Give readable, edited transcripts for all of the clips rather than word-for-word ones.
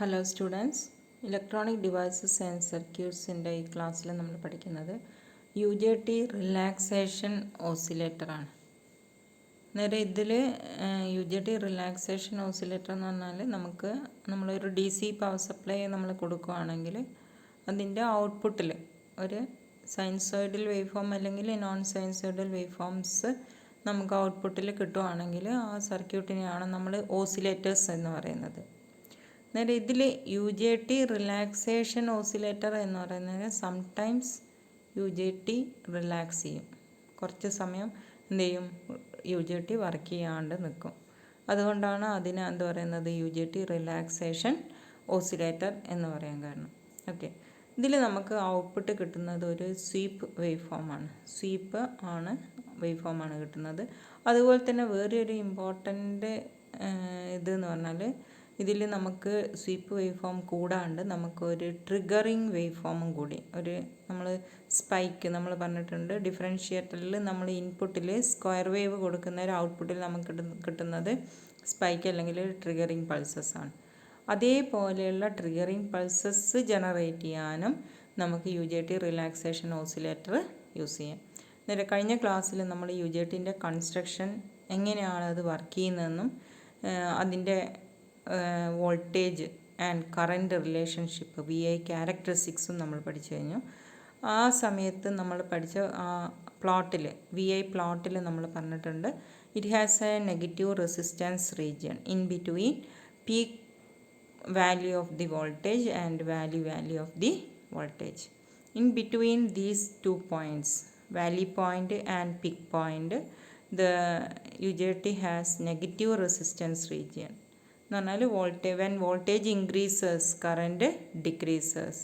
Hello students, electronic devices and സർക്യൂട്ട്സിൻ്റെ ഈ ക്ലാസ്സിൽ നമ്മൾ പഠിക്കുന്നത് UJT റിലാക്സേഷൻ ഓസിലേറ്ററാണ്. നേരെ ഇതിൽ UJT റിലാക്സേഷൻ ഓസിലേറ്റർ എന്ന് പറഞ്ഞാൽ നമ്മളൊരു DC പവർ സപ്ലൈ നമ്മൾ കൊടുക്കുകയാണെങ്കിൽ അതിൻ്റെ ഔട്ട്പുട്ടിൽ ഒരു സൈൻസോയിഡൽ വേവ് ഫോം അല്ലെങ്കിൽ നോൺ സൈൻസോയിഡൽ വേവ് ഫോംസ് നമുക്ക് ഔട്ട്പുട്ടിൽ കിട്ടുകയാണെങ്കിൽ ആ സർക്യൂട്ടിനെയാണ് നമ്മൾ ഓസിലേറ്റേഴ്സ് എന്ന് പറയുന്നത്. നേരെ ഇതിൽ UJT റിലാക്സേഷൻ ഓസിലേറ്റർ എന്ന് പറയുന്നത് സംടൈംസ് UJT റിലാക്സ് ചെയ്യും, കുറച്ച് സമയം എന്ത് ചെയ്യും, UJT വർക്ക് ചെയ്യാണ്ട് നിൽക്കും. അതുകൊണ്ടാണ് അതിന് എന്ത് പറയുന്നത് UJT റിലാക്സേഷൻ ഓസിലേറ്റർ എന്ന് പറയാൻ കാരണം. ഓക്കെ, ഇതിൽ നമുക്ക് ഔട്ട്പുട്ട് കിട്ടുന്നത് ഒരു സ്വീപ്പ് വേവ് ഫോമാണ്. സ്വീപ്പ് ആണ് വേവ് ഫോമാണ് കിട്ടുന്നത്. അതുപോലെ തന്നെ വേറൊരു ഇമ്പോർട്ടൻ്റ് ഇതെന്ന് പറഞ്ഞാൽ ഇതിൽ നമുക്ക് സ്വീപ്പ് വേവ് ഫോം കൂടാണ്ട് നമുക്കൊരു ട്രിഗറിങ് വേവ് ഫോമും കൂടി നമ്മൾ സ്പൈക്ക് നമ്മൾ പറഞ്ഞിട്ടുണ്ട്. ഡിഫറൻഷിയേറ്ററിൽ നമ്മൾ ഇൻപുട്ടിൽ സ്ക്വയർ വേവ് കൊടുക്കുന്ന ഒരു ഔട്ട്പുട്ടിൽ നമുക്ക് കിട്ടുന്നത് സ്പൈക്ക് അല്ലെങ്കിൽ ട്രിഗറിങ് പൾസസ് ആണ്. അതേപോലെയുള്ള ട്രിഗറിങ് പൾസസ് ജനറേറ്റ് ചെയ്യാനും നമുക്ക് UJT റിലാക്സേഷൻ ഓസിലേറ്റർ യൂസ് ചെയ്യാം. കഴിഞ്ഞ ക്ലാസ്സിൽ നമ്മൾ UJTൻ്റെ കൺസ്ട്രക്ഷൻ എങ്ങനെയാണ് അത് വർക്ക് ചെയ്യുന്നതെന്നും അതിൻ്റെ voltage and current relationship VI ക്യാരക്ടറിസ്റ്റിക്സും നമ്മൾ പഠിച്ചു കഴിഞ്ഞു. ആ സമയത്ത് നമ്മൾ പഠിച്ച പ്ലോട്ടിൽ VI പ്ലോട്ടിൽ നമ്മൾ പറഞ്ഞിട്ടുണ്ട്, it has A negative resistance region in between peak value of the voltage and value of the voltage. In between these two points, Valley point and peak point, the UJT has negative resistance region. എന്ന് പറഞ്ഞാൽ when voltage increases, current decreases.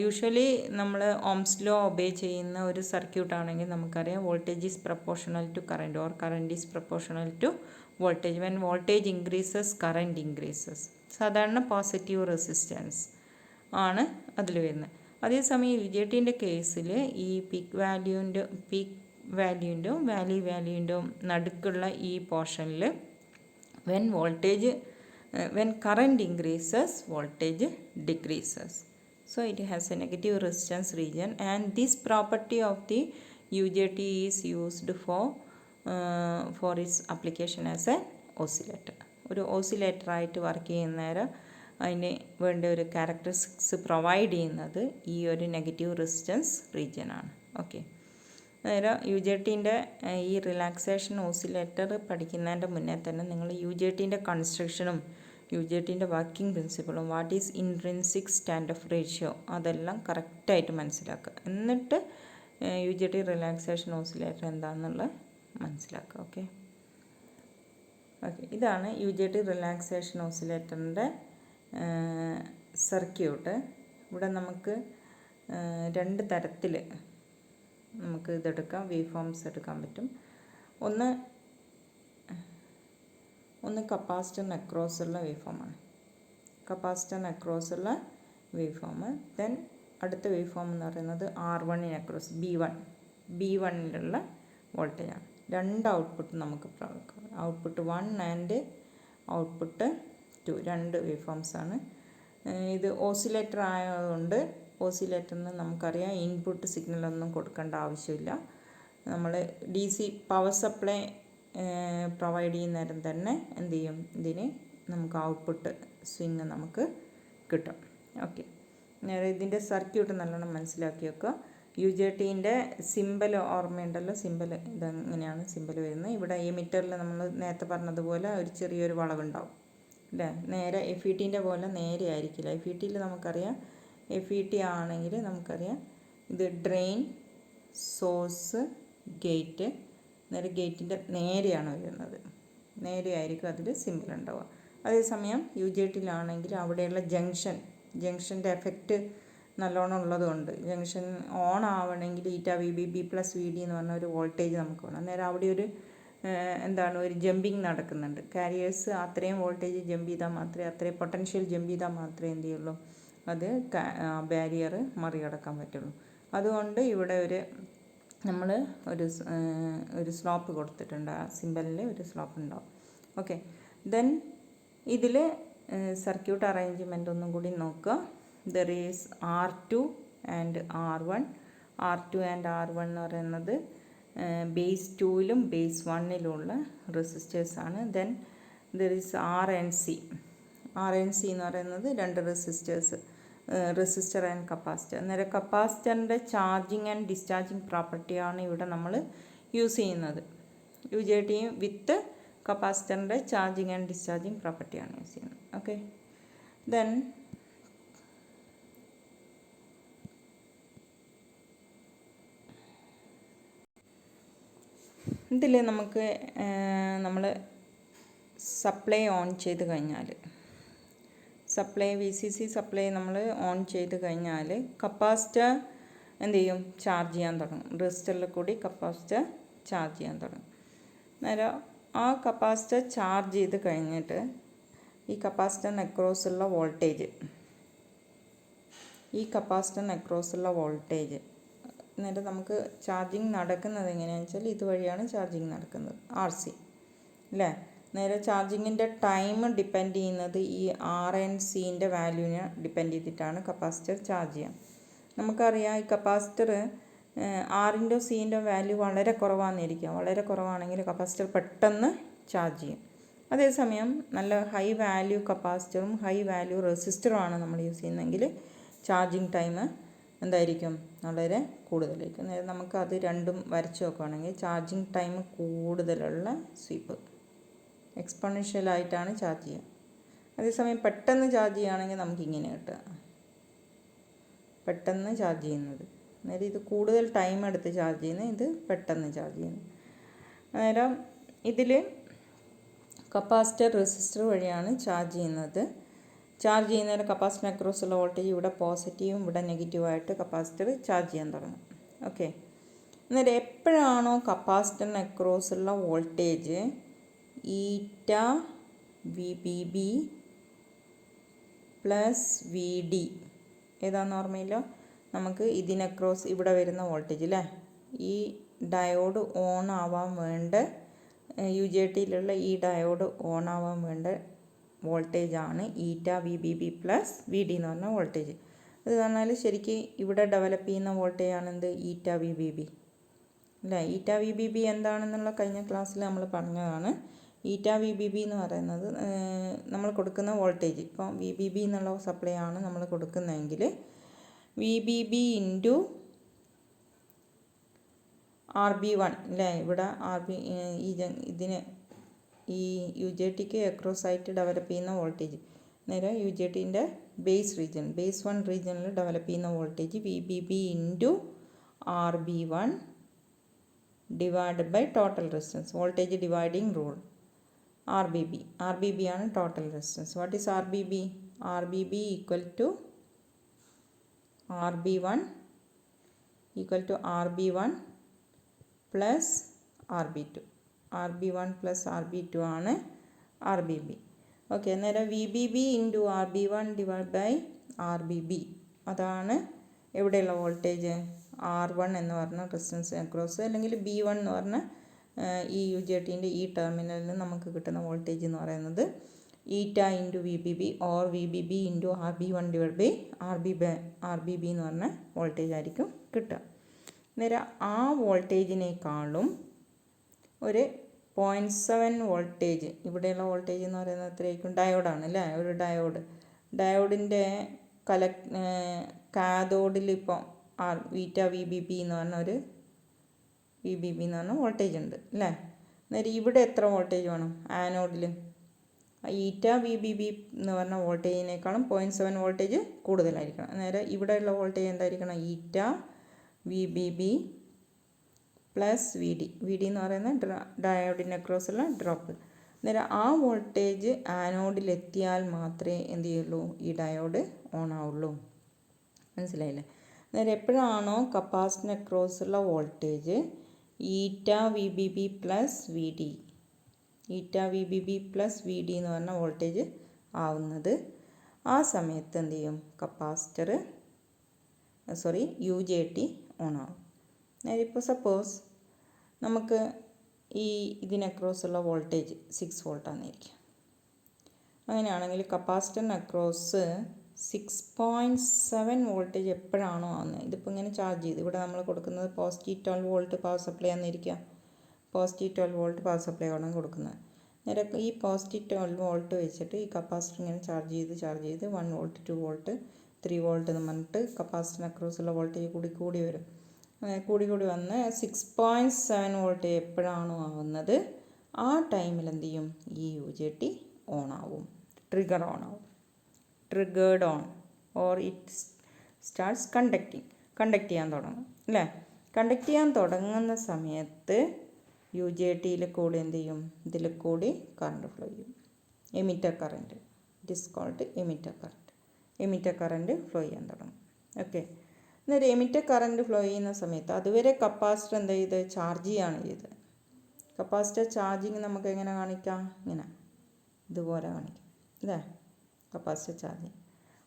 Usually നമ്മൾ Ohm's law obey ചെയ്യുന്ന ഒരു സർക്യൂട്ടാണെങ്കിൽ നമുക്കറിയാം voltage is proportional to current or current is proportional to voltage. When voltage increases current increases. സാധാരണ positive resistance ആണ് അതിൽ വരുന്നത്. അതേസമയം UJTൻ്റെ കേസിൽ ഈ പീക്ക് വാല്യൂൻ്റെയും വാല്യൂൻ്റെയും നടുക്കുള്ള ഈ പോർഷനിൽ when current increases, voltage decreases. So it has a negative resistance region, and this property of the UJT is used for its application as an oscillator. ഒരു ഓസിലേറ്റർ ആയിട്ട് വർക്ക് ചെയ്യുന്നേരം അതിന് വേണ്ട ഒരു ക്യാരക്ടറിസ്റ്റിക്സ് പ്രൊവൈഡ് ചെയ്യുന്നത് ഈ ഒരു നെഗറ്റീവ് റെസിസ്റ്റൻസ് റീജിയനാണ്. ഓക്കെ, അന്നേരം UJTൻ്റെ ഈ റിലാക്സേഷൻ ഓസിലേറ്റർ പഠിക്കുന്നതിൻ്റെ മുന്നേ തന്നെ നിങ്ങൾ UJTൻ്റെ കൺസ്ട്രക്ഷനും UJTൻ്റെ വർക്കിംഗ് പ്രിൻസിപ്പിളും what is intrinsic stand off ratio അതെല്ലാം കറക്റ്റായിട്ട് മനസ്സിലാക്കുക. എന്നിട്ട് UJT റിലാക്സേഷൻ ഓസിലേറ്റർ എന്താണെന്നുള്ളത് മനസ്സിലാക്കുക. ഓക്കെ, ഇതാണ് UJT റിലാക്സേഷൻ ഓസിലേറ്ററിൻ്റെ സർക്യൂട്ട്. ഇവിടെ നമുക്ക് രണ്ട് തരത്തിൽ നമുക്ക് ഇതെടുക്കാം, വേവ് ഫോംസ് എടുക്കാൻ പറ്റും. ഒന്ന് കപ്പാസിറ്ററിന് അക്രോസുള്ള വേവ് ഫോമാണ്, കപ്പാസിറ്ററിന് അക്രോസുള്ള വേവ് ഫോം. ദെൻ അടുത്ത വേവ് ഫോം എന്ന് പറയുന്നത് R1 അക്രോസ് B1 വോൾട്ടേജാണ്. രണ്ട് ഔട്ട്പുട്ട് നമുക്ക് ഔട്ട്പുട്ട് 1 ആൻഡ് ഔട്ട്പുട്ട് 2 രണ്ട് വേവ് ഫോംസാണ്. ഇത് ഓസിലേറ്റർ ആയതുകൊണ്ട് ഓസിലേറ്ററിന് നമുക്കറിയാം ഇൻപുട്ട് സിഗ്നലൊന്നും കൊടുക്കേണ്ട ആവശ്യമില്ല. നമ്മൾ DC പവർ സപ്ലൈ പ്രൊവൈഡ് ചെയ്യുന്ന നേരം തന്നെ എന്ത് ചെയ്യും, ഇതിന് നമുക്ക് ഔട്ട്പുട്ട് സ്വിങ് നമുക്ക് കിട്ടും. ഓക്കെ, ഇതിൻ്റെ സർക്യൂട്ട് നല്ലോണം മനസ്സിലാക്കി വെക്കുക. UJTൻ്റെ സിമ്പൽ ഓർമ്മയുണ്ടല്ലോ, സിമ്പൽ ഇതെങ്ങനെയാണ് സിമ്പൽ വരുന്നത്. ഇവിടെ എമിറ്ററിൽ നമ്മൾ നേരത്തെ പറഞ്ഞതുപോലെ ഒരു ചെറിയൊരു വളവുണ്ടാവും അല്ലേ, നേരെ FETൻ്റെ പോലെ നേരെ ആയിരിക്കില്ല. FETയിൽ നമുക്കറിയാം, FET ആണെങ്കിൽ നമുക്കറിയാം ഇത് ഡ്രെയിൻ, സോഴ്സ്, ഗേറ്റ്. ഗേറ്റിൻ്റെ നേരെയാണ് വരുന്നത്, നേരെയായിരിക്കും അതിൽ സിമ്പിൾ ഉണ്ടാവുക. അതേസമയം UJTയിലാണെങ്കിൽ അവിടെയുള്ള ജംഗ്ഷൻ്റെ എഫക്റ്റ് നല്ലോണം ഉള്ളതുകൊണ്ട് ജംഗ്ഷൻ ഓൺ ആവണമെങ്കിൽ 𝜂VB+VD എന്ന് പറഞ്ഞ ഒരു വോൾട്ടേജ് നമുക്ക് വേണം. അന്നേരം അവിടെ ഒരു ഒരു ജമ്പിങ് നടക്കുന്നുണ്ട്. കാരിയേഴ്സ് അത്രയും വോൾട്ടേജ് ജമ്പ് ചെയ്താൽ മാത്രമേ, അത്രയും പൊട്ടൻഷ്യൽ ജമ്പ് ചെയ്താൽ മാത്രമേ എന്ത് ചെയ്യുള്ളൂ, അത് ബാരിയർ മറികടക്കാൻ പറ്റുള്ളൂ. അതുകൊണ്ട് ഇവിടെ നമ്മൾ ഒരു സ്ലോപ്പ് കൊടുത്തിട്ടുണ്ട്, ആ സിമ്പലിൽ ഒരു സ്ലോപ്പ് ഉണ്ടാവും. ഓക്കെ, ദെൻ ഇതിൽ സർക്യൂട്ട് അറേഞ്ച്മെൻ്റ് ഒന്നും കൂടി നോക്കുക. There is R2 and R1. R2 and R1 എന്ന് പറയുന്നത് ബേസ് 2ലും ബേസ് 1ലുള്ള റെസിസ്റ്റേഴ്സാണ്. Then there is R and C. R and C എന്ന് പറയുന്നത് രണ്ട് റെസിസ്റ്റർ ആൻഡ് കപ്പാസിറ്റർ. അന്നേരം കപ്പാസിറ്ററിൻ്റെ ചാർജിങ് ആൻഡ് ഡിസ്ചാർജിങ് പ്രോപ്പർട്ടിയാണ് ഇവിടെ നമ്മൾ യൂസ് ചെയ്യുന്നത്. UJT വിത്ത് കപ്പാസിറ്ററിൻ്റെ ചാർജിങ് ആൻഡ് ഡിസ്ചാർജിങ് പ്രോപ്പർട്ടിയാണ് യൂസ് ചെയ്യുന്നത്. ഓക്കെ, ദെൻ ഇതിൽ നമുക്ക് നമ്മൾ സപ്ലൈ ഓൺ ചെയ്ത് കഴിഞ്ഞാൽ VCC സപ്ലൈ നമ്മൾ ഓൺ ചെയ്ത് കഴിഞ്ഞാൽ കപ്പാസിറ്റർ എന്ത് ചെയ്യും? ചാർജ് ചെയ്യാൻ തുടങ്ങും. റെസിസ്റ്ററിൽ കൂടി കപ്പാസിറ്റർ ചാർജ് ചെയ്യാൻ തുടങ്ങും. അന്നേരം ആ കപ്പാസിറ്റർ ചാർജ് ചെയ്ത് കഴിഞ്ഞിട്ട് ഈ കപ്പാസിറ്ററിന് അക്രോസുള്ള വോൾട്ടേജ് എന്നിട്ട് നമുക്ക് ചാർജിങ് നടക്കുന്നത് എങ്ങനെയാണെന്ന് വെച്ചാൽ ഇതുവഴിയാണ് ചാർജിങ് നടക്കുന്നത്, RC അല്ലേ. നേരെ ചാർജിങ്ങിൻ്റെ ടൈം ഡിപ്പെൻഡ് ചെയ്യുന്നത് ഈ R ആൻഡ് Cൻ്റെ വാല്യൂവിനെ ഡിപ്പെൻഡ് ചെയ്തിട്ടാണ് കപ്പാസിറ്റർ ചാർജ് ചെയ്യുക. നമുക്കറിയാം ഈ കപ്പാസിറ്റർ R-ൻ്റെയോ Cൻ്റെയോ വാല്യൂ വളരെ കുറവാണെന്നിരിക്കുക. വളരെ കുറവാണെങ്കിൽ കപ്പാസിറ്റർ പെട്ടെന്ന് ചാർജ് ചെയ്യും. അതേസമയം നല്ല ഹൈ വാല്യൂ കപ്പാസിറ്ററും ഹൈ വാല്യൂ റെസിസ്റ്ററുമാണ് നമ്മൾ യൂസ് ചെയ്യുന്നതെങ്കിൽ ചാർജിങ് ടൈം എന്തായിരിക്കും? വളരെ കൂടുതലായിരിക്കും. നമുക്ക് അത് രണ്ടും വരച്ച് നോക്കുകയാണെങ്കിൽ ചാർജിങ് ടൈം കൂടുതലുള്ള സ്വീപ്പ് എക്സ്പോണൻഷ്യലായിട്ടാണ് ചാർജ് ചെയ്യുക. അതേസമയം പെട്ടെന്ന് ചാർജ് ചെയ്യുകയാണെങ്കിൽ നമുക്കിങ്ങനെ കിട്ടുക, പെട്ടെന്ന് ചാർജ് ചെയ്യുന്നത്. അന്നേരം ഇത് കൂടുതൽ ടൈം എടുത്ത് ചാർജ് ചെയ്യുന്നത്, ഇത് പെട്ടെന്ന് ചാർജ് ചെയ്യുന്നത്. അന്നേരം ഇതിൽ കപ്പാസിറ്റർ റെസിസ്റ്റർ വഴിയാണ് ചാർജ് ചെയ്യുന്നത്. ചാർജ് ചെയ്യുന്നതിന് കപ്പാസിറ്റർ അക്രോസുള്ള വോൾട്ടേജ് ഇവിടെ പോസിറ്റീവും ഇവിടെ നെഗറ്റീവായിട്ട് കപ്പാസിറ്റർ ചാർജ് ചെയ്യാൻ തുടങ്ങും. ഓക്കെ, അന്നേരം എപ്പോഴാണോ കപ്പാസിറ്ററിന് അക്രോസുള്ള വോൾട്ടേജ് VBB പ്ലസ് VD ഏതാണെന്ന് ഓർമ്മയില്ലോ? നമുക്ക് ഇതിനക്രോസ് ഇവിടെ വരുന്ന വോൾട്ടേജ് അല്ലേ, ഈ ഡയോഡ് ഓൺ ആവാൻ വേണ്ട UJTയിലുള്ള ഈ ഡയോഡ് ഓൺ ആവാൻ വേണ്ട വോൾട്ടേജാണ് VBB പ്ലസ് VD എന്ന് പറഞ്ഞ വോൾട്ടേജ്. അത് പറഞ്ഞാൽ ശരിക്കും ഇവിടെ ഡെവലപ്പ് ചെയ്യുന്ന വോൾട്ടേജാണ് എന്ത്? VBB അല്ലേ. VBB എന്താണെന്നുള്ള കഴിഞ്ഞ ക്ലാസ്സിൽ നമ്മൾ പറഞ്ഞതാണ്. VBB എന്ന് പറയുന്നത് നമ്മൾ കൊടുക്കുന്ന വോൾട്ടേജ്. ഇപ്പോൾ VBB എന്നുള്ള സപ്ലൈ ആണ് നമ്മൾ കൊടുക്കുന്നതെങ്കിൽ VBB ഇൻറ്റു RB1 അല്ലേ. ഇവിടെ ഇതിന് ഈ UJTക്ക് അക്രോസ് ആയിട്ട് ഡെവലപ്പ് ചെയ്യുന്ന വോൾട്ടേജ്, നേരം UJTൻ്റെ ബേസ് 1 റീജിയനിൽ ഡെവലപ്പ് ചെയ്യുന്ന voltage VBB into RB1 divided by total resistance, voltage dividing rule, RBB ആണ് total resistance. What is RBB equal to RB1 plus RB2. RB1 plus RB2 ആണ് RBB. ഓക്കെ, അന്നേരം VBB into RB1 divide by RBB അതാണ് എവിടെയുള്ള voltage? R1 എന്ന് പറഞ്ഞ resistance across, അല്ലെങ്കിൽ B1 എന്ന് പറഞ്ഞ ഈ UJTൻ്റെ ഈ ടെർമിനലിൽ നമുക്ക് കിട്ടുന്ന വോൾട്ടേജ് എന്ന് പറയുന്നത് into VBB or VBB into RB1 divide by RBB എന്ന് പറഞ്ഞ വോൾട്ടേജ് ആയിരിക്കും കിട്ടുക. അന്നേരം ആ വോൾട്ടേജിനേക്കാളും ഒരു 0.7 വോൾട്ടേജ്, ഇവിടെയുള്ള വോൾട്ടേജ് എന്ന് പറയുന്നത് എത്രയായിരിക്കും? ഡയോഡാണ് അല്ലേ. ഒരു ഡയോഡിൻ്റെ കാഥോഡിൽ ഇപ്പോൾ VBB എന്ന് പറഞ്ഞ വോൾട്ടേജ് ഉണ്ട് അല്ലേ. അന്നേരം ഇവിടെ എത്ര വോൾട്ടേജ് വേണം? ആനോഡിൽ VBB എന്ന് പറഞ്ഞ വോൾട്ടേജിനേക്കാളും 0.7 വോൾട്ടേജ് കൂടുതലായിരിക്കണം. അന്നേരം ഇവിടെയുള്ള വോൾട്ടേജ് എന്തായിരിക്കണം? VBB പ്ലസ് VD എന്ന് പറയുന്ന ഡയോഡിന് അക്രോസുള്ള ഡ്രോപ്പ്. അന്നേരം ആ വോൾട്ടേജ് ആനോഡിലെത്തിയാൽ മാത്രമേ എന്ത് ചെയ്യുള്ളൂ? ഈ ഡയോഡ് ഓൺ ആവുള്ളൂ. മനസ്സിലായില്ലേ? അന്നേരം എപ്പോഴാണോ കപ്പാസിറ്ററിന് അക്രോസുള്ള വോൾട്ടേജ് VBB പ്ലസ് VD എന്ന് പറഞ്ഞ വോൾട്ടേജ് ആവുന്നത്, ആ സമയത്ത് എന്ത് ചെയ്യും? UJT ഓൺ ആവും. ഇപ്പോൾ സപ്പോസ് നമുക്ക് ഇതിന് അക്രോസുള്ള വോൾട്ടേജ് 6 വോൾട്ടാണെന്നിരിക്കും. അങ്ങനെയാണെങ്കിൽ കപ്പാസിറ്ററിന് അക്രോസ് 6.7 വോൾട്ടേജ് എപ്പോഴാണോ ആവുന്നത്, ഇതിപ്പോൾ ഇങ്ങനെ ചാർജ് ചെയ്ത് ഇവിടെ നമ്മൾ കൊടുക്കുന്നത് പോസിറ്റീവ് 12 വോൾട്ട് പവർ സപ്ലൈ ആണെന്നിരിക്കുക. പോസിറ്റീവ് 12 വോൾട്ട് പവർ സപ്ലൈ ആണ് കൊടുക്കുന്നത്. നേരെ ഈ പോസിറ്റീവ് 12 വോൾട്ട് വെച്ചിട്ട് ഈ കപ്പാസിറ്റർ ഇങ്ങനെ ചാർജ് ചെയ്ത് 1 വോൾട്ട് 2 വോൾട്ട് 3 വോൾട്ട് എന്ന് പറഞ്ഞിട്ട് കപ്പാസിറ്ററിന് അക്രോസുള്ള വോൾട്ടേജ് കൂടി വരും. കൂടി വന്ന് 6.7 വോൾട്ട് എപ്പോഴാണോ ആവുന്നത് ആ ടൈമിൽ എന്ത് ചെയ്യും, ഈ UJT ഓൺ ആവും, triggered on or it starts conduct ചെയ്യാൻ തുടങ്ങും അല്ലേ. കണ്ടക്ട് ചെയ്യാൻ തുടങ്ങുന്ന സമയത്ത് UJTയിൽ കൂടി എന്ത് ചെയ്യും, ഇതിൽ കൂടി കറണ്ട് ഫ്ലോ ചെയ്യും. Emitter current, it is called emitter current flow ചെയ്യാൻ തുടങ്ങും. ഓക്കെ, എന്നൊരു എമിറ്റർ കറണ്ട് ഫ്ലോ ചെയ്യുന്ന സമയത്ത് അതുവരെ കപ്പാസിറ്റർ എന്ത് ചെയ്ത് ചാർജ് ചെയ്യാണ് ചെയ്തത്. കപ്പാസിറ്റർ ചാർജിങ് നമുക്ക് എങ്ങനെ കാണിക്കാം, ഇങ്ങനെ ഇതുപോലെ കാണിക്കാം അല്ലേ, കപ്പാസിറ്റർ ചാർജിങ്.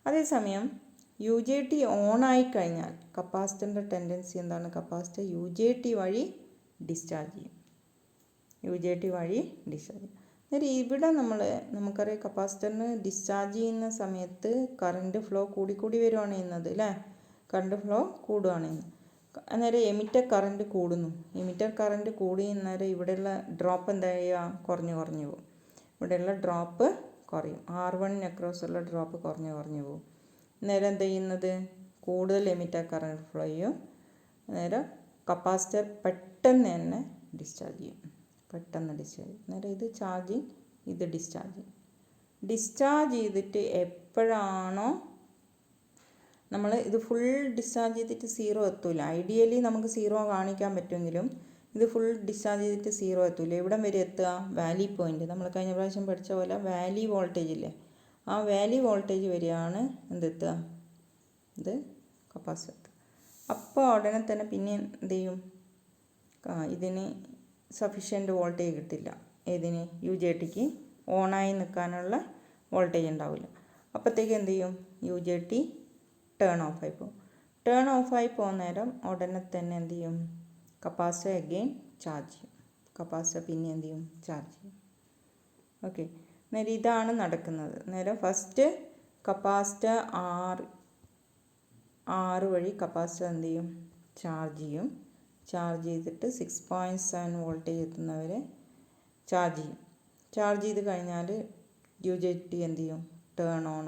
അതേസമയം UJT ഓണായി കഴിഞ്ഞാൽ കപ്പാസിറ്ററിൻ്റെ ടെൻഡൻസി എന്താണ്, കപ്പാസിറ്റർ UJT വഴി ഡിസ്ചാർജ് ചെയ്യും. അന്നേരം ഇവിടെ നമുക്കറിയാം കപ്പാസിറ്ററിന് ഡിസ്ചാർജ് ചെയ്യുന്ന സമയത്ത് കറണ്ട് ഫ്ലോ കൂടി വരുവാണ് ചെയ്യുന്നത് അല്ലേ, കറണ്ട് ഫ്ലോ കൂടുകയാണ് ചെയ്യുന്നത്. അന്നേരം എമിറ്റർ കറണ്ട് കൂടുന്നു. എമിറ്റർ കറണ്ട് കൂടി അന്നേരം ഇവിടെയുള്ള ഡ്രോപ്പ് എന്താ ചെയ്യുക, കുറഞ്ഞു പോകും. ഇവിടെയുള്ള ഡ്രോപ്പ് കുറയും, R1 അക്രോസുള്ള ഡ്രോപ്പ് കുറഞ്ഞു പോകും. അന്നേരം എന്താ ചെയ്യുന്നത്, കൂടുതൽ എമിറ്റർ കറണ്ട് ഫ്ലോ ചെയ്യും. അന്നേരം കപ്പാസിറ്റർ പെട്ടെന്ന് തന്നെ ഡിസ്ചാർജ് ചെയ്യും. അന്നേരം ഇത് ചാർജിങ്, ഇത് ഡിസ്ചാർജ് ചെയ്തിട്ട് എപ്പോഴാണോ നമ്മൾ ഇത് ഫുൾ ഡിസ്ചാർജ് ചെയ്തിട്ട് 0 എത്തൂല. ഐഡിയലി നമുക്ക് 0 കാണിക്കാൻ പറ്റുമെങ്കിലും ഇത് ഫുൾ ഡിസ്ചാർജ് ചെയ്തിട്ട് 0 എത്തൂല. എവിടം വരെ എത്തുക, വാലി പോയിൻ്റ്. നമ്മൾ കഴിഞ്ഞ പ്രാവശ്യം പഠിച്ച പോലെ വാലി വോൾട്ടേജ് ഇല്ലേ, ആ വാലി വോൾട്ടേജ് വരെയാണ് എന്തെത്തുക, ഇത് കപ്പാസിറ്റർ. അപ്പോൾ ഉടനെ തന്നെ പിന്നെ എന്ത് ചെയ്യും, ഇതിന് സഫിഷ്യൻറ്റ് വോൾട്ടേജ് കിട്ടില്ല. ഏതിന്, UJTക്ക് ഓണായി നിൽക്കാനുള്ള വോൾട്ടേജ് ഉണ്ടാവില്ല. അപ്പോഴത്തേക്ക് എന്ത് ചെയ്യും, UJT ടേൺ ഓഫ് ആയി പോകുന്ന നേരം ഉടനെ തന്നെ എന്ത് ചെയ്യും, കപ്പാസിറ്റർ അഗെയിൻ ചാർജ് ചെയ്യും. കപ്പാസിറ്റർ പിന്നെ എന്ത് ചെയ്യും, ചാർജ് ചെയ്യും. ഓക്കെ, നേരം ഇതാണ് നടക്കുന്നത്. നേരം ഫസ്റ്റ് കപ്പാസിറ്റർ R വഴി കപ്പാസിറ്റർ എന്ത് ചെയ്യും, ചാർജ് ചെയ്തിട്ട് 6.7 വോൾട്ടേജ് എത്തുന്നവരെ ചാർജ് ചെയ്ത് കഴിഞ്ഞാൽ UJT എന്ത് ചെയ്യും, ടേൺ ഓൺ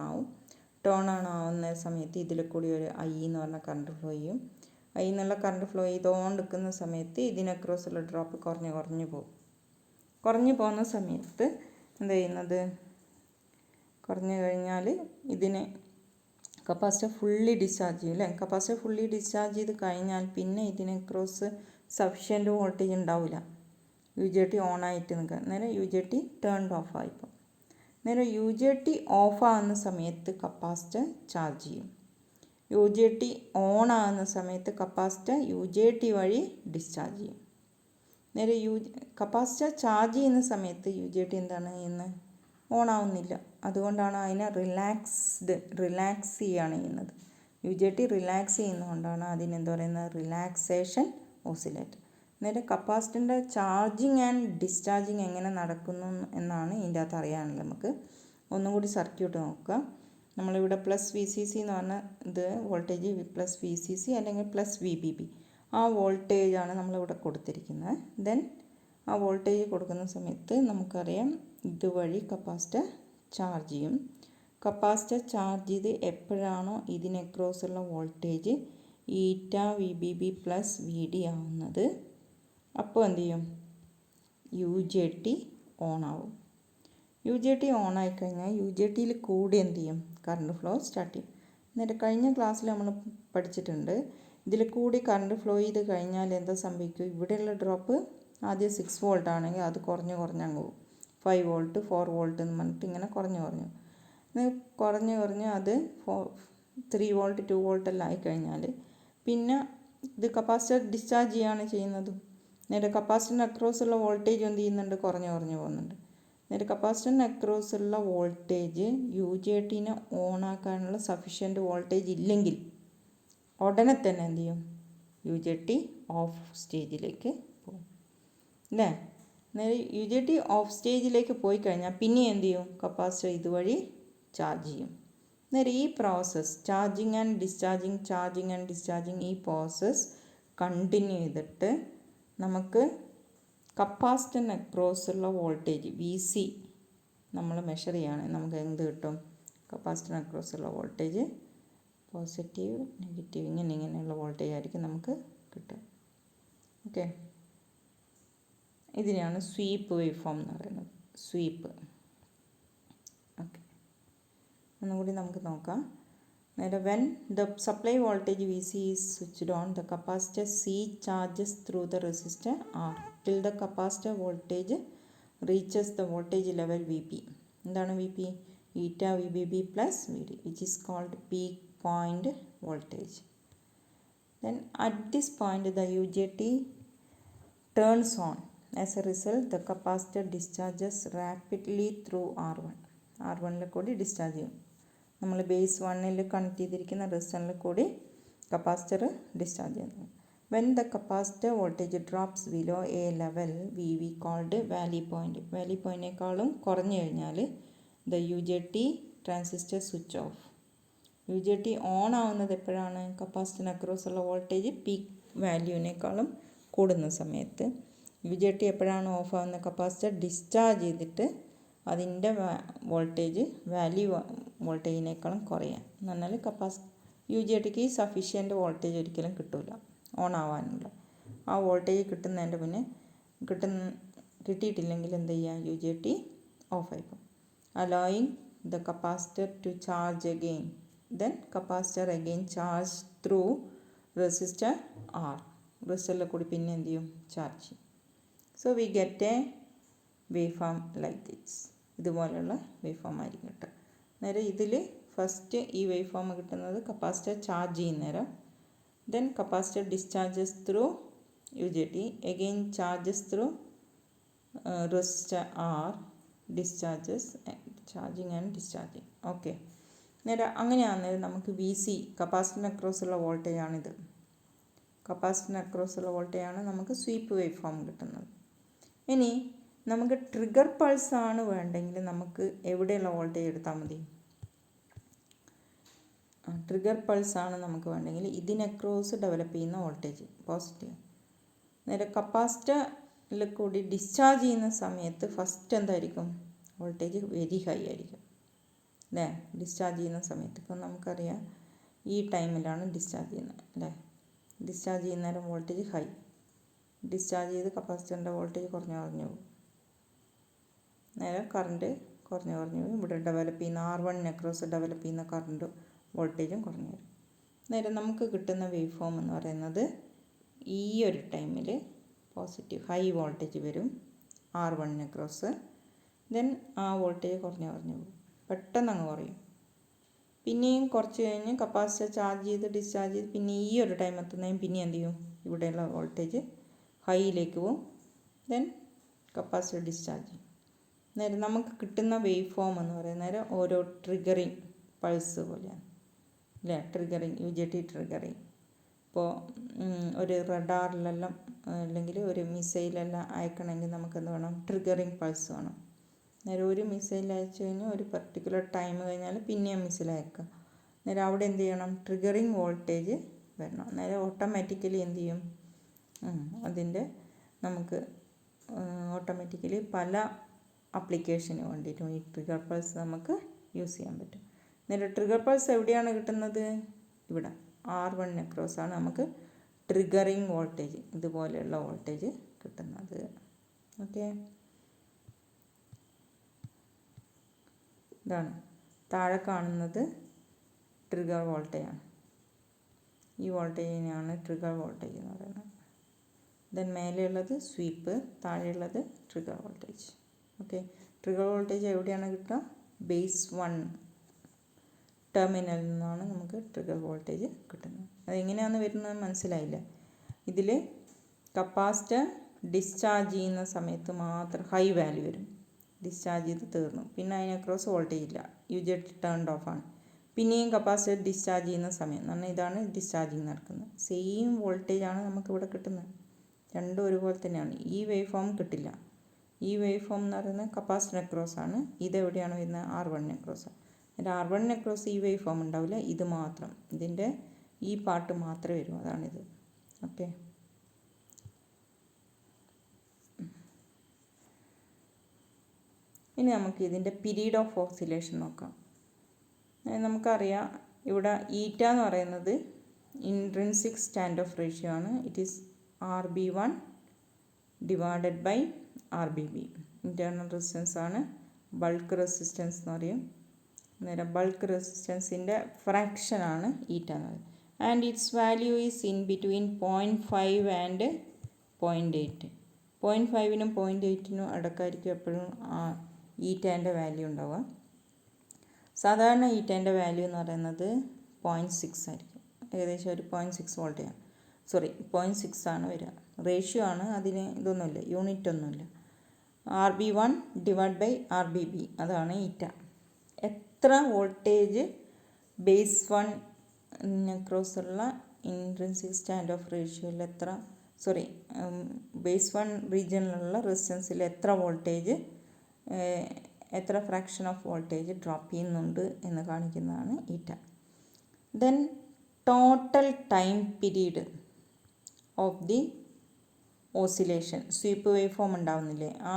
ആവുന്ന സമയത്ത് ഇതിൽ കൂടി ഒരു I എന്ന് പറഞ്ഞ കറണ്ട് ഫ്ലോ ചെയ്യും. I എന്നുള്ള കറണ്ട് ഫ്ലോ ചെയ്തുകൊണ്ടിരിക്കുന്ന സമയത്ത് ഇതിനക്രോസുള്ള ഡ്രോപ്പ് കുറഞ്ഞു പോകുന്ന സമയത്ത് എന്താ ചെയ്യുന്നത്, കുറഞ്ഞു കഴിഞ്ഞാൽ ഇതിനെ കപ്പാസിറ്റർ ഫുള്ളി ഡിസ്ചാർജ് ചെയ്യും അല്ലേ. കപ്പാസിറ്റർ ഫുള്ളി ഡിസ്ചാർജ് ചെയ്ത് കഴിഞ്ഞാൽ പിന്നെ ഇതിനക്രോസ് സഫിഷ്യൻറ്റ് വോൾട്ടേജ് ഉണ്ടാവില്ല, UJT ഓണായിട്ട് നിൽക്കുക. അന്നേരം UJT ടേൺഡ് ഓഫ് ആയിപ്പോൾ. അന്നേരം UJT ഓഫ് ആകുന്ന സമയത്ത് കപ്പാസിറ്റർ ചാർജ് ചെയ്യും. UJT ഓൺ ആകുന്ന സമയത്ത് കപ്പാസിറ്റർ UJT വഴി ഡിസ്ചാർജ് ചെയ്യും. നേരെ കപ്പാസിറ്റർ ചാർജ് ചെയ്യുന്ന സമയത്ത് UJT എന്താണ് ചെയ്യുന്നത്, ഓൺ ആവുന്നില്ല. അതുകൊണ്ടാണ് അതിനെ റിലാക്സ് ചെയ്യുകയാണ് ചെയ്യുന്നത്. UJT റിലാക്സ് ചെയ്യുന്നതുകൊണ്ടാണ് അതിനെന്താ പറയുന്നത്, റിലാക്സേഷൻ ഓസിലേറ്റർ. നേരെ കപ്പാസിറ്ററിൻ്റെ ചാർജിങ് ആൻഡ് ഡിസ്ചാർജിങ് എങ്ങനെ നടക്കുന്നു എന്നാണ് ഇതിൻ്റെ അകത്ത് അറിയാനുള്ളത്. നമുക്ക് ഒന്നും കൂടി സർക്യൂട്ട് നോക്കുക. നമ്മളിവിടെ പ്ലസ് VCC എന്ന് പറഞ്ഞ ഇത് വോൾട്ടേജ്, പ്ലസ് VCC അല്ലെങ്കിൽ പ്ലസ് VBB, ആ വോൾട്ടേജാണ് നമ്മളിവിടെ കൊടുത്തിരിക്കുന്നത്. ദെൻ ആ വോൾട്ടേജ് കൊടുക്കുന്ന സമയത്ത് നമുക്കറിയാം ഇതുവഴി കപ്പാസിറ്റർ ചാർജ് ചെയ്യും. കപ്പാസിറ്റർ ചാർജ് ചെയ്ത് എപ്പോഴാണോ ഇതിനെക്രോസുള്ള വോൾട്ടേജ് VBB പ്ലസ് VD ആവുന്നത്, അപ്പോൾ എന്ത് ചെയ്യും, UJT ഓൺ ആവും. UJT ഓൺ ആയിക്കഴിഞ്ഞാൽ UJTയിൽ കൂടി എന്ത് ചെയ്യും, കറണ്ട് ഫ്ലോ സ്റ്റാർട്ട് ചെയ്യും. എന്നിട്ട് കഴിഞ്ഞ ക്ലാസ്സിൽ നമ്മൾ പഠിച്ചിട്ടുണ്ട്, ഇതിൽ കൂടി കറണ്ട് ഫ്ലോ ചെയ്ത് കഴിഞ്ഞാൽ എന്താ സംഭവിക്കും, ഇവിടെയുള്ള ഡ്രോപ്പ് ആദ്യം 6 വോൾട്ട് ആണെങ്കിൽ അത് കുറഞ്ഞ് അങ്ങ് പോകും. 5 വോൾട്ട് 4 വോൾട്ട് എന്ന് പറഞ്ഞിട്ട് ഇങ്ങനെ കുറഞ്ഞ് അത് 3 വോൾട്ട് 2 വോൾട്ട് എല്ലാം ആയിക്കഴിഞ്ഞാൽ പിന്നെ ഇത് കപ്പാസിറ്റർ ഡിസ്ചാർജ് ചെയ്യുകയാണ് ചെയ്യുന്നത്. നേരെ കപ്പാസിറ്ററിന് അക്രോസുള്ള വോൾട്ടേജ് എന്ത് ചെയ്യുന്നുണ്ട്, കുറഞ്ഞു പോകുന്നുണ്ട്. നേരെ കപ്പാസിറ്ററിന് അക്രോസുള്ള വോൾട്ടേജ് UJTനെ ഓണാക്കാനുള്ള സഫിഷ്യൻറ്റ് വോൾട്ടേജ് ഇല്ലെങ്കിൽ ഉടനെ തന്നെ എന്ത് ചെയ്യും, UJT ഓഫ് സ്റ്റേജിലേക്ക് പോകും അല്ലേ. നേരെ UJT ഓഫ് സ്റ്റേജിലേക്ക് പോയി കഴിഞ്ഞാൽ പിന്നെ എന്ത് ചെയ്യും? കപ്പാസിറ്റർ ഇതുവഴി ചാർജ് ചെയ്യും. നേരെ ഈ പ്രോസസ്സ് ചാർജിങ് ആൻഡ് ഡിസ്ചാർജിങ് ഈ പ്രോസസ്സ് കണ്ടിന്യൂ ചെയ്തിട്ട് നമുക്ക് കപ്പാസിറ്ററിന് അക്രോസുള്ള വോൾട്ടേജ് VC നമ്മൾ മെഷർ ചെയ്യുകയാണെങ്കിൽ നമുക്ക് എന്ത് കിട്ടും? കപ്പാസിറ്ററിന് അക്രോസുള്ള വോൾട്ടേജ് പോസിറ്റീവ് നെഗറ്റീവ് ഇങ്ങനെയുള്ള വോൾട്ടേജ് ആയിരിക്കും നമുക്ക് കിട്ടുക. ഓക്കെ, ഇതിനെയാണ് സ്വീപ്പ് വേവ് ഫോം എന്ന് പറയുന്നത്. സ്വീപ്പ്. ഓക്കെ, ഒന്നുകൂടി നമുക്ക് നോക്കാം. നേരെ when the supply voltage VC is switched on the capacitor C charges through the resistor R till the capacitor voltage reaches the voltage level VP. എന്താണ് VP? Eta VBB plus VD which is called peak point voltage. Then at this point the UJT turns on. As a result, the capacitor discharges rapidly through R1. R1 കൂടി discharge ചെയ്യും. നമ്മൾ base 1 connect ചെയ്തിരിക്കുന്ന റെസിസ്റ്ററിൽ കൂടി capacitor discharge ചെയ്യുന്നു. When the capacitor voltage drops below a level VV called valley point. Valley പോയിൻറ്റിനേക്കാളും കുറഞ്ഞു കഴിഞ്ഞാൽ the UJT transistor switch off. UJT on ആവുന്നത് എപ്പോഴാണ്? കപ്പാസിറ്ററിന് അക്രോസ് ഉള്ള വോൾട്ടേജ് പീക്ക് വാല്യൂവിനേക്കാളും കൂടുന്ന സമയത്ത്. UJT എപ്പോഴാണ് ഓഫ് ആവുന്നത്? കപ്പാസിറ്റർ ഡിസ്ചാർജ് ചെയ്തിട്ട് അതിൻ്റെ വോൾട്ടേജ് വാല്യൂ വോൾട്ടേജിനേക്കാളും കുറയാൻ. എന്ന് പറഞ്ഞാൽ UJTക്ക് സഫീഷ്യൻ്റ് വോൾട്ടേജ് ഒരിക്കലും കിട്ടില്ല ഓൺ ആവാനുള്ള. ആ വോൾട്ടേജ് കിട്ടുന്നതിൻ്റെ മുന്നേ കിട്ടിയിട്ടില്ലെങ്കിൽ എന്ത് ചെയ്യുക? UJT ഓഫ് ആയിപ്പോൾ. Allowing the capacitor to charge again. Then capacitor again charge through resistor R. റെസിസ്റ്ററിൽ കൂടി പിന്നെ എന്ത് ചെയ്യും? ചാർജ് ചെയ്യും. So we get a wave form like this. ഇതുപോലെയുള്ള വേവ് ഫോം ആയിരിക്കും കിട്ടുക. നേരെ ഇതിൽ ഫസ്റ്റ് ഈ വേവ് ഫോം കിട്ടുന്നത് കപ്പാസിറ്റർ ചാർജ് ചെയ്യുന്ന നേരം. Then capacitor discharges through UJT again charges through resistor R charging and discharging. Okay, നേരെ അങ്ങനെയാണെന്നേരം നമുക്ക് VC കപ്പാസിറ്ററിന് അക്രോസുള്ള വോൾട്ടേജാണിത്. കപ്പാസിറ്ററിന് അക്രോസുള്ള വോൾട്ടേജാണ് നമുക്ക് സ്വീപ്പ് വേവ് ഫോം കിട്ടുന്നത്. ഇനി നമുക്ക് ട്രിഗർ പൾസ് ആണ് വേണ്ടെങ്കിൽ നമുക്ക് എവിടെയുള്ള വോൾട്ടേജ് എടുത്താൽ മതി? ട്രിഗർ പൾസ് ആണ് നമുക്ക് വേണ്ടെങ്കിൽ ഇതിന് അക്രോസ് ഡെവലപ്പ് ചെയ്യുന്ന വോൾട്ടേജ് പോസിറ്റീവ്. നേരെ കപ്പാസിറ്ററിൽ കൂടി ഡിസ്ചാർജ് ചെയ്യുന്ന സമയത്ത് ഫസ്റ്റ് എന്തായിരിക്കും? വോൾട്ടേജ് വെരി ഹൈ ആയിരിക്കും അല്ലേ? ഡിസ്ചാർജ് ചെയ്യുന്ന സമയത്ത് ഇപ്പം നമുക്കറിയാം ഈ ടൈമിലാണ് ഡിസ്ചാർജ് ചെയ്യുന്നത് അല്ലേ? ഡിസ്ചാർജ് ചെയ്യുന്ന നേരം വോൾട്ടേജ് ഹൈ. ഡിസ്ചാർജ് ചെയ്ത് കപ്പാസിറ്ററിൻ്റെ വോൾട്ടേജ് കുറഞ്ഞു പോകും. നേരെ കറണ്ട് കുറഞ്ഞു പോകും. ഇവിടെ ഡെവലപ്പ് ചെയ്യുന്ന R1 അക്രോസ് ഡെവലപ്പ് ചെയ്യുന്ന കറണ്ട് വോൾട്ടേജും കുറഞ്ഞു വരും. നേരെ നമുക്ക് കിട്ടുന്ന വേവ് ഫോം എന്ന് പറയുന്നത് ഈ ഒരു ടൈമിൽ പോസിറ്റീവ് ഹൈ വോൾട്ടേജ് വരും R1 അക്രോസ്. ദെൻ ആ വോൾട്ടേജ് കുറഞ്ഞു പോകും. പെട്ടെന്ന് അങ്ങ് കുറയും. പിന്നെയും കുറച്ച് കഴിഞ്ഞ് കപ്പാസിറ്റർ ചാർജ് ചെയ്ത് ഡിസ്ചാർജ് ചെയ്ത് പിന്നെ ഈ ഒരു ടൈം എത്തുന്നതും പിന്നെ എന്ത് ചെയ്യും? ഇവിടെയുള്ള വോൾട്ടേജ് ഹൈയിലേക്ക് പോവും. ദെൻ കപ്പാസിറ്റർ ഡിസ്ചാർജ് ചെയ്യും. നേരെ നമുക്ക് കിട്ടുന്ന വേവ് ഫോം എന്ന് പറയുന്ന നേരം ഓരോ ട്രിഗറിങ് പൾസ് പോലെയാണ് അല്ലേ? Triggering UJT triggering. ഇപ്പോൾ ഒരു റഡാറിലെല്ലാം അല്ലെങ്കിൽ ഒരു മിസൈലെല്ലാം അയക്കണമെങ്കിൽ നമുക്കെന്ത് വേണം? ട്രിഗറിങ് പൾസ് വേണം. നേരെ ഒരു മിസൈൽ അയച്ചു കഴിഞ്ഞാൽ ഒരു പർട്ടിക്കുലർ ടൈം കഴിഞ്ഞാൽ പിന്നെയും മിസൈൽ അയക്കുക. നേരെ അവിടെ എന്ത് ചെയ്യണം? ട്രിഗറിങ് വോൾട്ടേജ് വരണം. നേരെ ഓട്ടോമാറ്റിക്കലി എന്ത് ചെയ്യും? അതിൻ്റെ നമുക്ക് ഓട്ടോമാറ്റിക്കലി പല ആപ്ലിക്കേഷന് വേണ്ടിയിട്ടും ഈ ട്രിഗർ പൾസ് നമുക്ക് യൂസ് ചെയ്യാൻ പറ്റും. നേരെ ട്രിഗർ പൾസ് എവിടെയാണ് കിട്ടുന്നത്? ഇവിടെ R1 അക്രോസ് ആണ് നമുക്ക് ട്രിഗറിങ് വോൾട്ടേജ് ഇതുപോലെയുള്ള വോൾട്ടേജ് കിട്ടുന്നത്. ഓക്കെ, ഇതാണ് താഴെ കാണുന്നത് ട്രിഗർ വോൾട്ടേജാണ്. ഈ വോൾട്ടേജിനെയാണ് ട്രിഗർ വോൾട്ടേജ് എന്ന് പറയുന്നത്. ദെൻ മേലെയുള്ളത് സ്വീപ്പ്, താഴെയുള്ളത് trigger voltage. Okay, trigger voltage എവിടെയാണ് കിട്ടുക? ബേസ് 1 ടെർമിനലിൽ നിന്നാണ് നമുക്ക് ട്രിഗർ വോൾട്ടേജ് കിട്ടുന്നത്. അതെങ്ങനെയാണ് വരുന്നത് മനസ്സിലായില്ല. ഇതിൽ കപ്പാസിറ്റർ ഡിസ്ചാർജ് ചെയ്യുന്ന സമയത്ത് മാത്രം ഹൈ വാല്യൂ വരും. ഡിസ്ചാർജ് ചെയ്ത് തീർന്നു. പിന്നെ അതിന് അക്രോസ് വോൾട്ടേജ് ഇല്ല. UJT ടേൺഡ് ഓഫ് ആണ്. പിന്നെയും കപ്പാസിറ്റർ ഡിസ്ചാർജ് ചെയ്യുന്ന സമയം എന്ന് പറഞ്ഞാൽ ഇതാണ് ഡിസ്ചാർജിങ് നടക്കുന്നത്. സെയിം വോൾട്ടേജാണ് നമുക്കിവിടെ കിട്ടുന്നത്. രണ്ടും ഒരുപോലെ തന്നെയാണ്. ഈ വേവ് ഫോം കിട്ടില്ല. ഈ വേവ് ഫോം എന്ന് പറയുന്നത് കപ്പാസിറ്റർ അക്രോസ് ആണ്. ഇതെവിടെയാണ് വരുന്നത്? R1 across. അതിൻ്റെ R1 അക്രോസ് ഈ വേവ് ഫോം ഉണ്ടാവില്ല, ഇത് മാത്രം, ഇതിൻ്റെ ഈ പാർട്ട് മാത്രമേ വരും, അതാണിത്. ഓക്കെ, ഇനി നമുക്ക് ഇതിൻ്റെ പീരീഡ് ഓഫ് ഓസിലേഷൻ നോക്കാം. നമുക്കറിയാം ഇവിടെ ഈറ്റ എന്ന് പറയുന്നത് ഇൻട്രിൻസിക് സ്റ്റാൻഡ് ഓഫ് റേഷ്യോ ആണ്. It is RB1 divided by RBB. Internal resistance ആണ്, ബൾക്ക് റെസിസ്റ്റൻസ് എന്ന് പറയും. അന്നേരം ബൾക്ക് റെസിസ്റ്റൻസിൻ്റെ ഫ്രാക്ഷൻ ആണ് ഈറ്റ എന്ന് പറയുന്നത്. And it's value is in between 0.5 and 0.8. 0.5നും 0.8നും ഇടയ്ക്കായിരിക്കും എപ്പോഴും ഈറ്റേൻ്റെ വാല്യൂ ഉണ്ടാവുക. സാധാരണ ഈറ്റേൻ്റെ വാല്യൂ എന്ന് പറയുന്നത് 0.6 ആയിരിക്കും, ഏകദേശം ഒരു 0.6 വോൾട്ടാണ്. 0.6 ആണ് വരിക. റേഷ്യോ ആണ്, അതിന് ഇതൊന്നുമില്ല, യൂണിറ്റ് ഒന്നുമില്ല. RB1 ഡിവൈഡ് ബൈ RBB, അതാണ് ഈറ്റ. എത്ര വോൾട്ടേജ് ബേസ് 1 അക്രോസ് ഉള്ള ഇൻട്രിൻസിക് സ്റ്റാൻഡ് ഓഫ് റേഷ്യോയിൽ ബേസ് 1 റീജിയനിലുള്ള റെസിസ്റ്റൻസിൽ എത്ര വോൾട്ടേജ്, എത്ര ഫ്രാക്ഷൻ ഓഫ് വോൾട്ടേജ് ഡ്രോപ്പ് ചെയ്യുന്നുണ്ട് എന്ന് കാണിക്കുന്നതാണ് eta. Then total time period of the oscillation, sweep wave form ഉണ്ടാവുന്നില്ലേ, ആ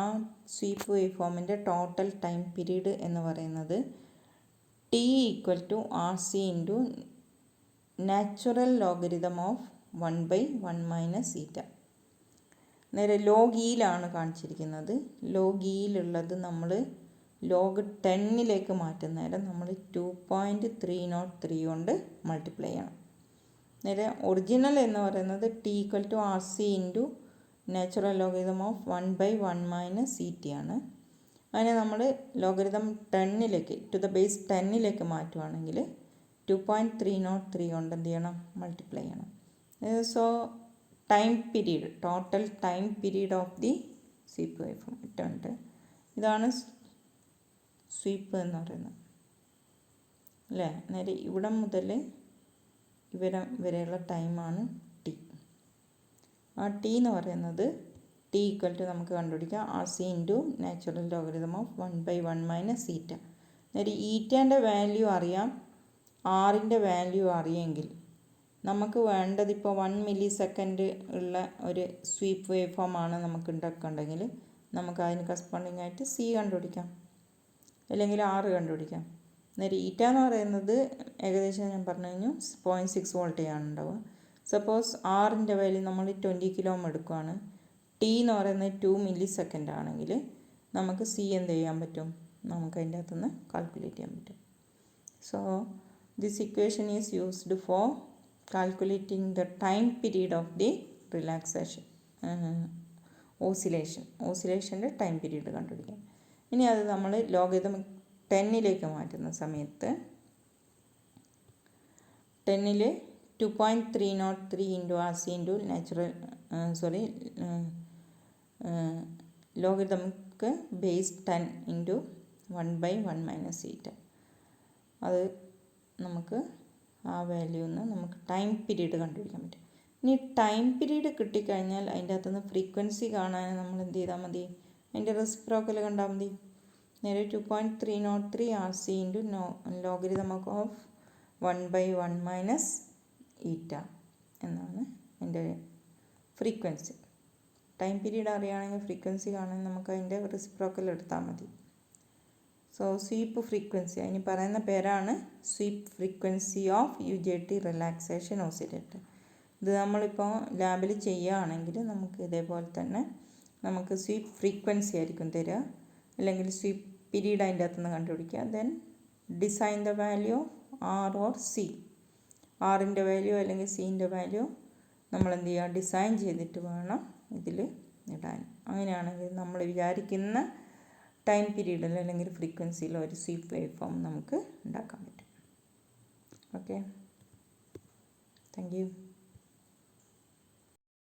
സ്വീപ്പ് വേവ് ഫോമിൻ്റെ ടോട്ടൽ ടൈം പീരീഡ് എന്ന് പറയുന്നത് T = RC into natural logarithm of 1/1 - ഈറ്റ. നേരെ ലോഗ് ഇയിലാണ് കാണിച്ചിരിക്കുന്നത്. ലോഗ് ഇയിലുള്ളത് നമ്മൾ ലോഗ് 10ലേക്ക് മാറ്റുന്നേരം നമ്മൾ 2.303 കൊണ്ട് മൾട്ടിപ്ലൈ ചെയ്യണം. നേരെ ഒറിജിനൽ എന്ന് പറയുന്നത് T = RC into natural logarithm of 1/1 - ഈറ്റ ആണ്. അതിനെ നമ്മൾ ലോഗരിതം 10ലേക്ക് ടു ദ ബേസ് 10ലേക്ക് മാറ്റുവാണെങ്കിൽ 2.303 കൊണ്ട് എന്ത് ചെയ്യണം? മൾട്ടിപ്ലൈ ചെയ്യണം. So time period, total time period of the sweep wave form ഇട്ടുണ്ട്. ഇതാണ് സ്വീപ്പ് എന്ന് പറയുന്നത് അല്ലേ. നേരെ ഇവിടെ മുതൽ വരെയുള്ള ടൈമാണ് T. ആ T എന്ന് പറയുന്നത് T = നമുക്ക് കണ്ടുപിടിക്കാം RC into natural logarithm of 1/1 - ഈറ്റ. നേരെ ഈറ്റേൻ്റെ വാല്യൂ അറിയാം, ആറിൻ്റെ വാല്യൂ അറിയെങ്കിൽ നമുക്ക് വേണ്ടത് ഇപ്പോൾ 1 millisecond ഉള്ള ഒരു സ്വീപ്പ് വേവ് ഫോം ആണ് നമുക്ക് ഉണ്ടാക്കുന്നുണ്ടെങ്കിൽ നമുക്ക് അതിന് കറസ്പോണ്ടിങ് ആയിട്ട് C കണ്ടുപിടിക്കാം, അല്ലെങ്കിൽ R കണ്ടുപിടിക്കാം. നേരെ ഈറ്റ എന്ന് പറയുന്നത് ഏകദേശം ഞാൻ പറഞ്ഞു കഴിഞ്ഞു 0.6 വോൾട്ടേജാണ് ഉണ്ടാവുക. സപ്പോസ് ആറിൻ്റെ വാല്യൂ നമ്മൾ 20 kilo ohm എടുക്കുകയാണ്, T എന്ന് പറയുന്നത് 2 millisecond ആണെങ്കിൽ നമുക്ക് C എന്ത് ചെയ്യാൻ പറ്റും? നമുക്ക് അതിൻ്റെ അകത്തുനിന്ന് കാൽക്കുലേറ്റ് ചെയ്യാൻ പറ്റും. So this equation is used for calculating the time period of the relaxation ഓസിലേഷൻ്റെ ടൈം പീരീഡ് കണ്ടുപിടിക്കാം. ഇനി അത് നമ്മൾ ലോഗരിതം 10ലേക്ക് മാറ്റുന്ന സമയത്ത് 10ൽ 2.303 ഇൻറ്റു RC ഇൻറ്റു നാച്ചുറൽ ലോഗരിതമുക്ക് ബേസ് 10 ഇൻറ്റു 1/1 - ഈറ്റ. അത് നമുക്ക് ആ വാല്യൂന്ന് നമുക്ക് ടൈം പീരീഡ് കണ്ടുപിടിക്കാൻ പറ്റും. ഇനി ടൈം പീരീഡ് കിട്ടിക്കഴിഞ്ഞാൽ അതിൻ്റെ അകത്തുനിന്ന് ഫ്രീക്വൻസി കാണാൻ നമ്മൾ എന്ത് ചെയ്താൽ മതി? അതിൻ്റെ റെസിപ്രോക്കൽ കണ്ടാൽ മതി. നേരെ 2.303 RC ഇൻറ്റു ലോഗരിതം ഓഫ് 1/1 - ഈറ്റ എന്നാണ് എൻ്റെ ഫ്രീക്വൻസി. ടൈം പീരീഡ് അറിയുകയാണെങ്കിൽ ഫ്രീക്വൻസി കാണാൻ നമുക്ക് അതിൻ്റെ റെസിപ്രോക്കൽ എടുത്താൽ മതി. സോ സ്വീപ്പ് ഫ്രീക്വൻസി, അതിന് പറയുന്ന പേരാണ് sweep frequency of UJT relaxation oscillator. ഇത് നമ്മളിപ്പോൾ ലാബിൽ ചെയ്യുകയാണെങ്കിൽ നമുക്ക് ഇതേപോലെ തന്നെ നമുക്ക് സ്വീപ്പ് ഫ്രീക്വൻസി ആയിരിക്കും തരിക, അല്ലെങ്കിൽ സ്വീപ്പ് പീരീഡ് അതിൻ്റെ അകത്തുനിന്ന് കണ്ടുപിടിക്കുക. Then design the value R or C, ആറിൻ്റെ വാല്യൂ അല്ലെങ്കിൽ Cൻ്റെ വാല്യൂ നമ്മൾ എന്ത് ചെയ്യുക? ഡിസൈൻ ചെയ്തിട്ട് വേണം ഇതിൽ ഇടാൻ. അങ്ങനെയാണെങ്കിൽ നമ്മൾ വിചാരിക്കുന്ന ടൈം പീരീഡിൽ അല്ലെങ്കിൽ ഫ്രീക്വൻസിയിൽ ഒരു സ്വീപ്പ് വേവ് ഫോം നമുക്ക് ഉണ്ടാക്കാൻ പറ്റും. Okay, thank you.